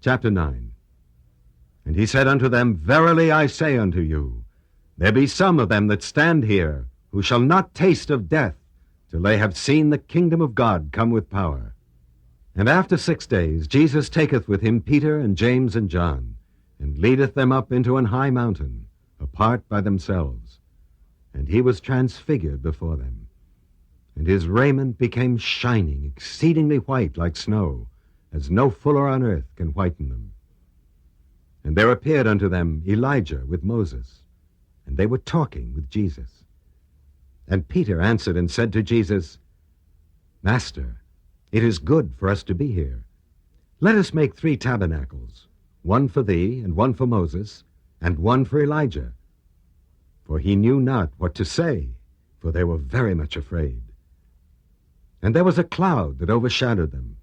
Chapter 9. And he said unto them, Verily I say unto you, there be some of them that stand here, who shall not taste of death, till they have seen the kingdom of God come with power. And after 6 days Jesus taketh with him Peter and James and John, and leadeth them up into an high mountain, apart by themselves. And he was transfigured before them. And his raiment became shining, exceedingly white like snow, as no fuller on earth can whiten them. And there appeared unto them Elijah with Moses, and they were talking with Jesus. And Peter answered and said to Jesus, Master, it is good for us to be here. Let us make 3 tabernacles, one for thee, and one for Moses, and one for Elijah. For he knew not what to say, for they were very much afraid. And there was a cloud that overshadowed them,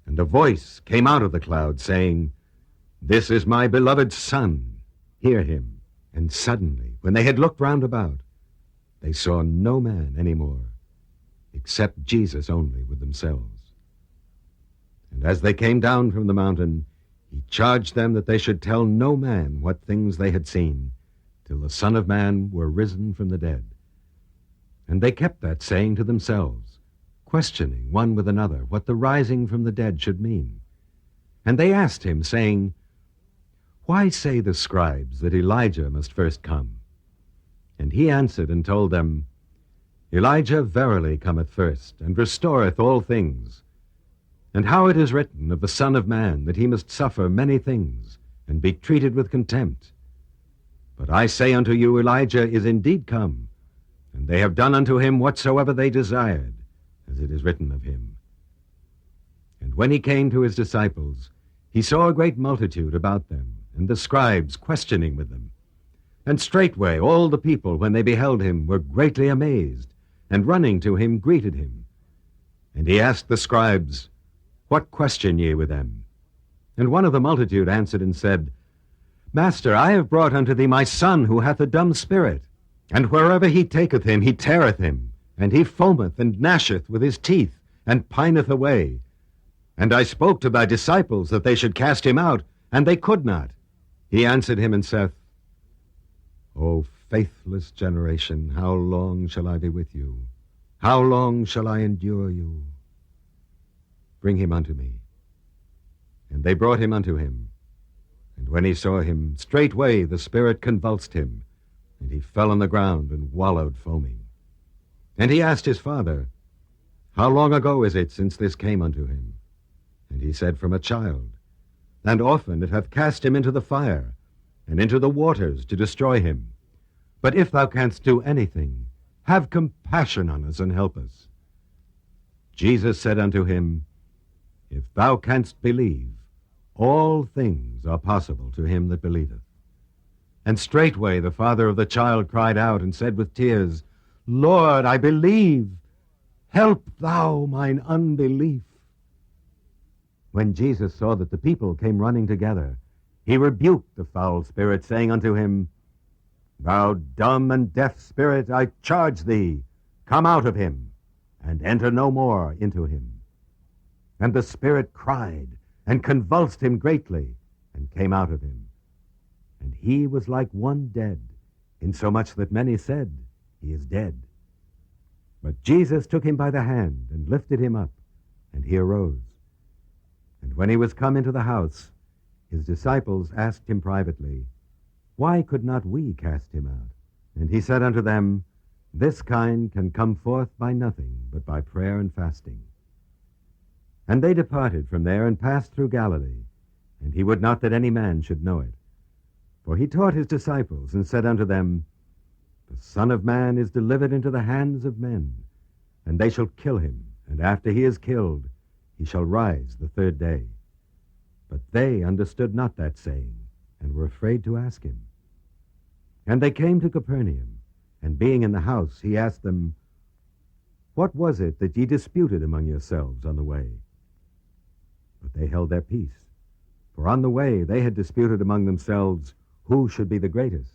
and a voice came out of the cloud, saying, This is my beloved Son, hear him. And suddenly, when they had looked round about, they saw no man any more, except Jesus only with themselves. And as they came down from the mountain, he charged them that they should tell no man what things they had seen, till the Son of Man were risen from the dead. And they kept that saying to themselves, questioning one with another what the rising from the dead should mean. And they asked him, saying, Why say the scribes that Elijah must first come? And he answered and told them, Elijah verily cometh first, and restoreth all things. And how it is written of the Son of Man, that he must suffer many things, and be treated with contempt. But I say unto you, Elijah is indeed come, and they have done unto him whatsoever they desired, as it is written of him. And when he came to his disciples, he saw a great multitude about them, and the scribes questioning with them. And straightway all the people, when they beheld him, were greatly amazed, and running to him greeted him. And he asked the scribes, What question ye with them? And one of the multitude answered and said, Master, I have brought unto thee my son, who hath a dumb spirit. And wherever he taketh him, he teareth him, and he foameth and gnasheth with his teeth, and pineth away. And I spoke to thy disciples that they should cast him out, and they could not. He answered him and saith, O faithless generation, how long shall I be with you? How long shall I endure you? Bring him unto me. And they brought him unto him. And when he saw him, straightway the spirit convulsed him, and he fell on the ground and wallowed foaming. And he asked his father, How long ago is it since this came unto him? And he said, From a child. And often it hath cast him into the fire, and into the waters to destroy him. But if thou canst do anything, have compassion on us and help us. Jesus said unto him, If thou canst believe, all things are possible to him that believeth. And straightway the father of the child cried out and said with tears, Lord, I believe. Help thou mine unbelief. When Jesus saw that the people came running together, he rebuked the foul spirit, saying unto him, Thou dumb and deaf spirit, I charge thee, come out of him, and enter no more into him. And the spirit cried, and convulsed him greatly, and came out of him. And he was like one dead, insomuch that many said, He is dead. But Jesus took him by the hand, and lifted him up, and he arose. And when he was come into the house, his disciples asked him privately, Why could not we cast him out? And he said unto them, This kind can come forth by nothing, but by prayer and fasting. And they departed from there, and passed through Galilee, and he would not that any man should know it. For he taught his disciples, and said unto them, The Son of Man is delivered into the hands of men, and they shall kill him, and after he is killed, he shall rise the 3rd day. But they understood not that saying, and were afraid to ask him. And they came to Capernaum, and being in the house, he asked them, What was it that ye disputed among yourselves on the way? But they held their peace, for on the way they had disputed among themselves who should be the greatest.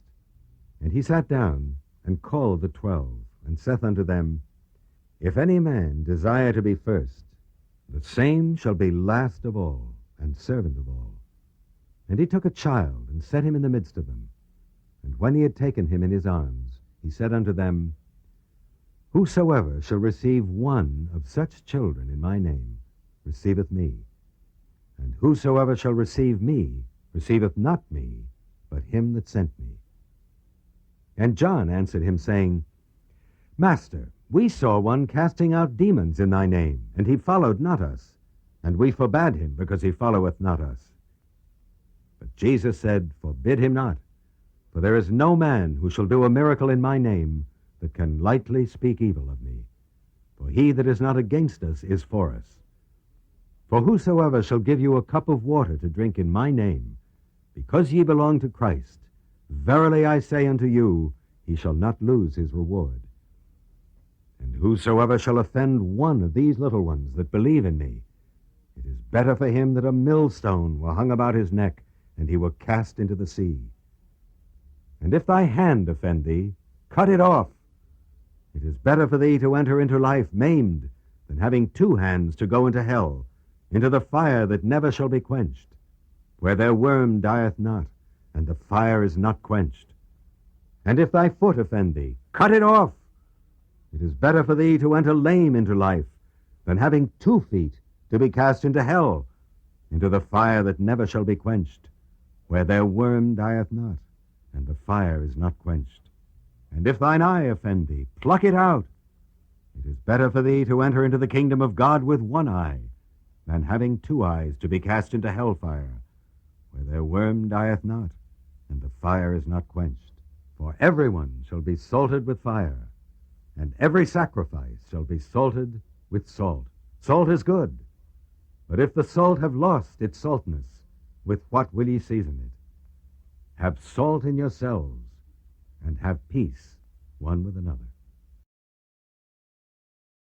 And he sat down, and called the 12, and saith unto them, If any man desire to be first, the same shall be last of all, and servant of all. And he took a child, and set him in the midst of them. And when he had taken him in his arms, he said unto them, Whosoever shall receive one of such children in my name receiveth me. And whosoever shall receive me receiveth not me, but him that sent me. And John answered him, saying, Master, we saw one casting out demons in thy name, and he followed not us. And we forbade him, because he followeth not us. But Jesus said, Forbid him not, for there is no man who shall do a miracle in my name that can lightly speak evil of me. For he that is not against us is for us. For whosoever shall give you a cup of water to drink in my name, because ye belong to Christ, verily I say unto you, he shall not lose his reward. And whosoever shall offend one of these little ones that believe in me, it is better for him that a millstone were hung about his neck, and he were cast into the sea. And if thy hand offend thee, cut it off. It is better for thee to enter into life maimed, than having two hands to go into hell, into the fire that never shall be quenched, where their worm dieth not, and the fire is not quenched. And if thy foot offend thee, cut it off. It is better for thee to enter lame into life, than having 2 feet to be cast into hell, into the fire that never shall be quenched, where their worm dieth not, and the fire is not quenched. And if thine eye offend thee, pluck it out. It is better for thee to enter into the kingdom of God with 1 eye, than having 2 eyes to be cast into hellfire, where their worm dieth not, and the fire is not quenched. For everyone shall be salted with fire, and every sacrifice shall be salted with salt. Salt is good, but if the salt have lost its saltness, with what will ye season it? Have salt in yourselves, and have peace one with another.